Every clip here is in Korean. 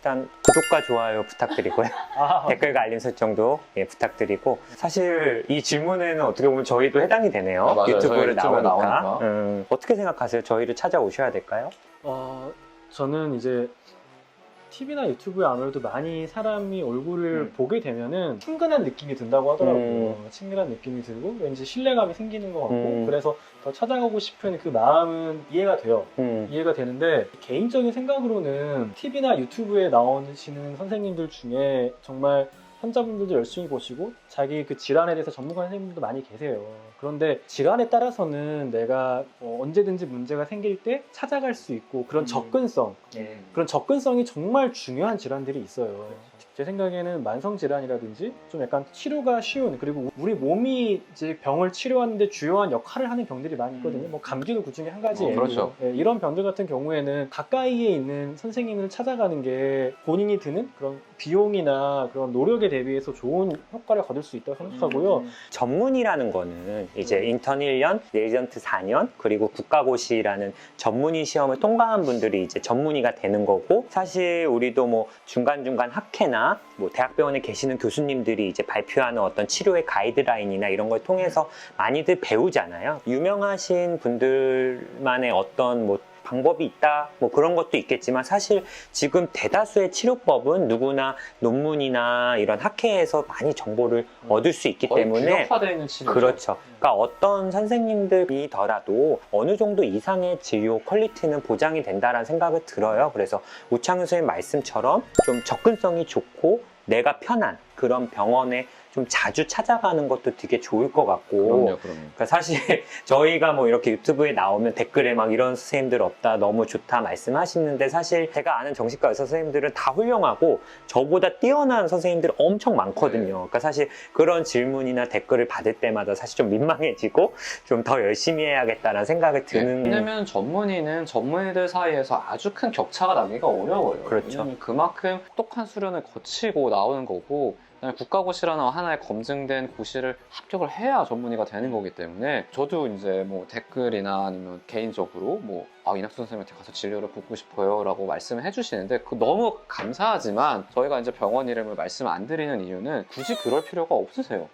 일단 구독과 좋아요 부탁드리고요. 댓글과 알림 설정도 부탁드리고, 사실 이 질문에는 어떻게 보면 저희도 해당이 되네요. 맞아요. 유튜브를 저희 유튜브에 나오니까. 어떻게 생각하세요? 저희를 찾아오셔야 될까요? 저는 이제 TV나 유튜브에 아무래도 많이 사람이 얼굴을 보게 되면은 친근한 느낌이 든다고 하더라고요. 친근한 느낌이 들고 왠지 신뢰감이 생기는 것 같고, 그래서 더 찾아가고 싶은 그 마음은 이해가 돼요. 이해가 되는데, 개인적인 생각으로는 TV나 유튜브에 나오시는 선생님들 중에 정말 환자분들도 열심히 보시고 자기 그 질환에 대해서 전문가 선생님들도 많이 계세요. 그런데 질환에 따라서는 내가 언제든지 문제가 생길 때 찾아갈 수 있고, 그런 접근성, 그런 접근성이 정말 중요한 질환들이 있어요. 제 생각에는 만성 질환이라든지 좀 약간 치료가 쉬운, 그리고 우리 몸이 이제 병을 치료하는데 주요한 역할을 하는 병들이 많이 있거든요. 뭐 감기도 그 중에 한 가지예요. 그렇죠. 이런 병들 같은 경우에는 가까이에 있는 선생님을 찾아가는 게 본인이 드는 그런 비용이나 그런 노력에 대비해서 좋은 효과를 거둘 수 있다고 생각하고요. 전문의라는 거는 이제 인턴 1년, 레지던트 4년, 그리고 국가고시라는 전문의 시험을 통과한 분들이 이제 전문의가 되는 거고, 사실 우리도 뭐 중간중간 학회나 뭐 대학병원에 계시는 교수님들이 이제 발표하는 어떤 치료의 가이드라인이나 이런 걸 통해서 많이들 배우잖아요. 유명하신 분들만의 어떤 뭐 방법이 있다, 뭐 그런 것도 있겠지만, 사실 지금 대다수의 치료법은 누구나 논문이나 이런 학회에서 많이 정보를 얻을 수 있기 때문에, 규격화되어 있는 치료죠. 그렇죠. 그러니까 어떤 선생님들이더라도 어느 정도 이상의 진료 퀄리티는 보장이 된다는 생각이 들어요. 그래서 우창윤 선생님 말씀처럼 좀 접근성이 좋고 내가 편한 그런 병원에 좀 자주 찾아가는 것도 되게 좋을 것 같고. 그럼요. 그러니까 사실 저희가 뭐 이렇게 유튜브에 나오면 댓글에 막 이런 선생님들 없다, 너무 좋다 말씀하시는데, 사실 제가 아는 정신과 의사 선생님들은 다 훌륭하고 저보다 뛰어난 선생님들 엄청 많거든요. 그러니까 사실 그런 질문이나 댓글을 받을 때마다 사실 좀 민망해지고 좀 더 열심히 해야겠다는 생각이 드는. 왜냐면 전문의는 전문의들 사이에서 아주 큰 격차가 나기가 어려워요. 그렇죠. 왜냐면 그만큼 똑똑한 수련을 거치고 나오는 거고, 국가고시라는 하나의 검증된 고시를 합격을 해야 전문의가 되는 거기 때문에, 저도 이제 뭐 댓글이나 아니면 개인적으로 뭐 이낙수 선생님한테 가서 진료를 받고 싶어요 라고 말씀을 해주시는데, 그 너무 감사하지만 저희가 이제 병원 이름을 말씀 안 드리는 이유는 굳이 그럴 필요가 없으세요.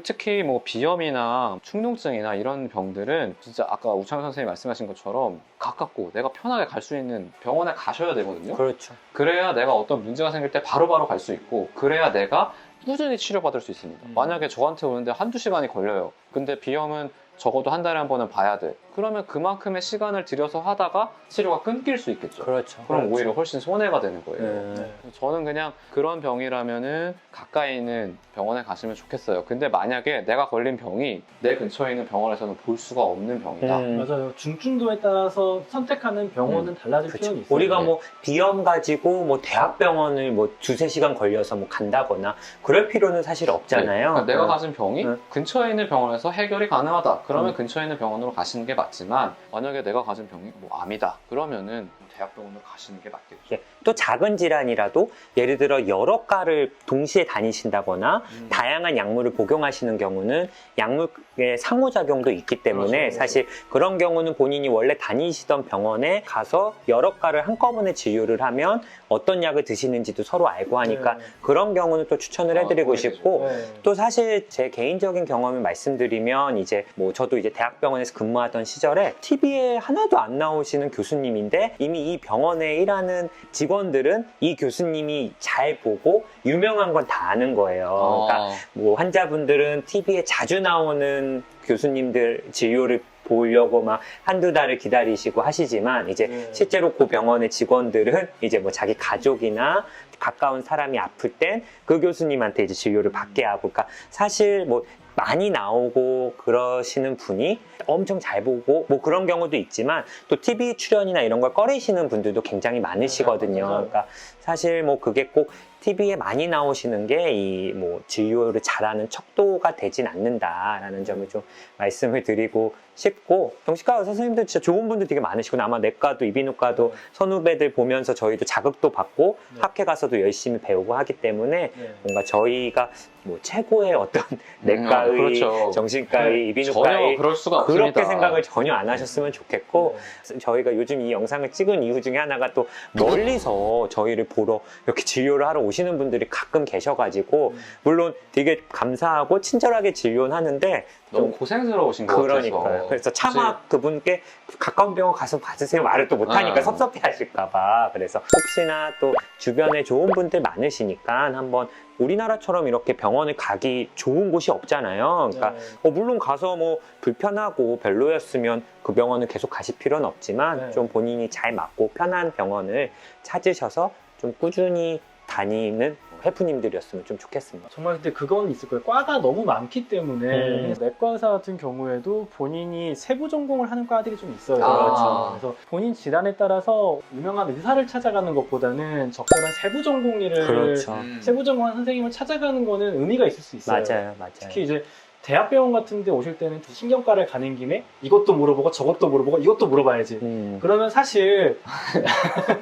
특히 뭐 비염이나 축농증이나 이런 병들은 진짜 아까 우창윤 선생님이 말씀하신 것처럼 가깝고 내가 편하게 갈 수 있는 병원에 가셔야 되거든요. 그렇죠. 그래야 내가 어떤 문제가 생길 때 바로바로 갈 수 있고, 그래야 내가 꾸준히 치료받을 수 있습니다. 만약에 저한테 오는데 한두 시간이 걸려요. 근데 비염은 적어도 한 달에 한 번은 봐야 돼. 그러면 그만큼의 시간을 들여서 하다가 치료가 끊길 수 있겠죠. 그렇죠. 그럼 그렇죠. 오히려 훨씬 손해가 되는 거예요. 저는 그냥 그런 병이라면은 가까이 있는 병원에 가시면 좋겠어요. 근데 만약에 내가 걸린 병이 내 근처에 있는 병원에서는 볼 수가 없는 병이다. 맞아요. 중증도에 따라서 선택하는 병원은 달라질 필요는 있어요. 우리가 뭐 비염 가지고 뭐 대학병원을 뭐 두세 시간 걸려서 뭐 간다거나 그럴 필요는 사실 없잖아요. 그러니까 내가 가진 병이 근처에 있는 병원에서 해결이 가능하다. 그러면 근처에 있는 병원으로 가시는 게 맞지만, 만약에 내가 가진 병이 뭐 암이다. 그러면은 대학병원으로 가시는 게 맞겠죠. 또 작은 질환이라도 예를 들어 여러 과를 동시에 다니신다거나 다양한 약물을 복용하시는 경우는 약물의 상호작용도 있기 때문에, 그렇죠. 사실 그런 경우는 본인이 원래 다니시던 병원에 가서 여러 과를 한꺼번에 진료를 하면 어떤 약을 드시는지도 서로 알고 하니까 그런 경우는 또 추천을 해드리고 싶고, 또 사실 제 개인적인 경험을 말씀드리면, 이제 뭐 저도 이제 대학병원에서 근무하던 시절에 TV에 하나도 안 나오시는 교수님인데 이미 이 병원에 일하는 직원들은 이 교수님이 잘 보고 유명한 건 다 아는 거예요. 그러니까 뭐 환자분들은 TV에 자주 나오는 교수님들 진료를 보려고 막 한두 달을 기다리시고 하시지만, 이제 실제로 그 병원의 직원들은 이제 뭐 자기 가족이나 가까운 사람이 아플 땐 그 교수님한테 이제 진료를 받게 하고, 그러니까 사실 뭐 많이 나오고 그러시는 분이 엄청 잘 보고 뭐 그런 경우도 있지만, 또 TV 출연이나 이런 걸 꺼리시는 분들도 굉장히 많으시거든요. 그러니까 사실 뭐 그게 꼭 TV에 많이 나오시는 게 이 뭐 진료를 잘하는 척도가 되진 않는다라는 점을 좀 말씀을 드리고 싶고, 정신과 의사 선생님들 진짜 좋은 분들 되게 많으시고, 아마 내과도 이비인후과도 선후배들 보면서 저희도 자극도 받고 네. 학회 가서도 열심히 배우고 하기 때문에 네. 뭔가 저희가 뭐 최고의 어떤 내과의, 그렇죠. 정신과의, 전혀 이비인후과의 그럴 수가 그렇게 없습니다. 생각을 전혀 안 하셨으면 좋겠고, 저희가 요즘 이 영상을 찍은 이유 중에 하나가 또 멀리서 저희를 보러 이렇게 진료를 하러 오시는 분들이 가끔 계셔가지고, 물론 되게 감사하고 친절하게 진료는 하는데 너무 고생스러우신 것 그러니까요. 같아서. 그래서 차마 그분께 가까운 병원 가서 받으세요 말을 또 못하니까 네. 섭섭해 하실까봐. 그래서 혹시나 또 주변에 좋은 분들 많으시니까 한번, 우리나라처럼 이렇게 병원을 가기 좋은 곳이 없잖아요. 그러니까 네. 물론 가서 뭐 불편하고 별로였으면 그 병원을 계속 가실 필요는 없지만 네. 좀 본인이 잘 맞고 편한 병원을 찾으셔서 좀 꾸준히 다니는 셰프님들이었으면 좀 좋겠습니다. 정말 근데 그건 있을 거예요. 과가 너무 많기 때문에 내과 의사 같은 경우에도 본인이 세부 전공을 하는 과들이 좀 있어요. 그렇죠. 그래서 본인 질환에 따라서 유명한 의사를 찾아가는 것보다는 적절한 세부 전공의를 그렇죠. 세부 전공한 선생님을 찾아가는 거는 의미가 있을 수 있어요. 맞아요. 특히 이제 대학병원 같은 데 오실 때는 신경과를 가는 김에 이것도 물어보고 저것도 물어보고 이것도 물어봐야지. 그러면 사실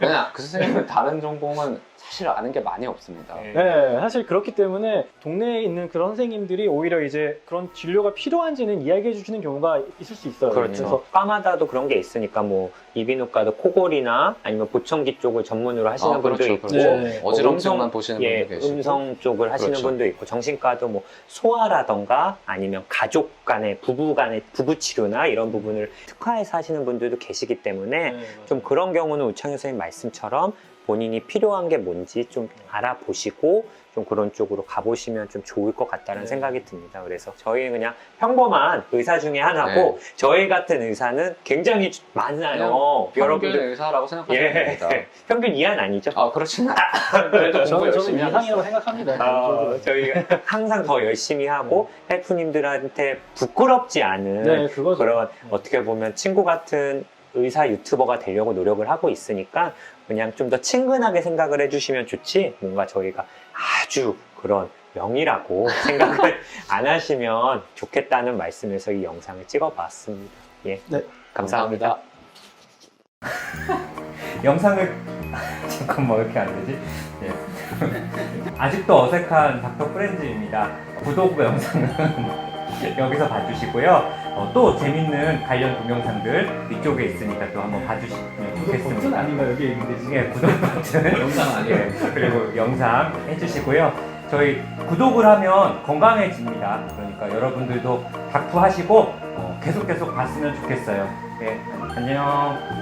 그냥 그 선생님은 다른 전공은 사실 아는 게 많이 없습니다. 네, 사실 그렇기 때문에 동네에 있는 그런 선생님들이 오히려 이제 그런 진료가 필요한지는 이야기해 주시는 경우가 있을 수 있어요. 그렇죠. 과마다도 그런 게 있으니까 뭐 이비인후과도 코골이나 아니면 보청기 쪽을 전문으로 하시는 분도 그렇죠, 있고, 그렇죠. 네. 어지럼증만 보시는 예, 분도 계시고. 음성 쪽을 하시는 그렇죠. 분도 있고, 정신과도 뭐 소아라던가 아니면 가족 간의 부부 간의 부부 치료나 이런 부분을 특화해서 하시는 분들도 계시기 때문에 네, 좀 그런 경우는 우창현 선생님 말씀처럼 본인이 필요한 게 뭔지 좀 알아보시고 좀 그런 쪽으로 가보시면 좀 좋을 것 같다는 네. 생각이 듭니다. 그래서 저희는 그냥 평범한 의사 중에 하나고, 저희 같은 의사는 굉장히 많아요. 평균 여러분들 의사라고 생각하시면 예, 됩니다. 평균 이하는 아니죠? 그렇지는 그래도 공부 저는 열심히 하고 이상이라고 있어요. 생각합니다. 저희가 항상 더 열심히 하고 셰프님들한테 부끄럽지 않은 네, 그거죠. 그런 어떻게 보면 친구 같은 의사 유튜버가 되려고 노력을 하고 있으니까 그냥 좀 더 친근하게 생각을 해주시면 좋지, 뭔가 저희가 아주 그런 명이라고 생각을 안 하시면 좋겠다는 말씀에서 이 영상을 찍어봤습니다. 예, 네. 감사합니다. 영상을 잠깐만 왜 이렇게 안 되지? 예. 아직도 어색한 닥터 프렌즈입니다. 구독 영상은 여기서 봐주시고요. 또 재밌는 관련 동영상들 위쪽에 있으니까 또 한번 봐주시면 구독 버튼 좋겠습니다. 아닌가 여기 있는데 예, 구독 버튼 영상 아니에요. 예, 그리고 영상 해주시고요. 저희 구독을 하면 건강해집니다. 그러니까 여러분들도 닥터 하시고 계속 봤으면 좋겠어요. 예, 안녕.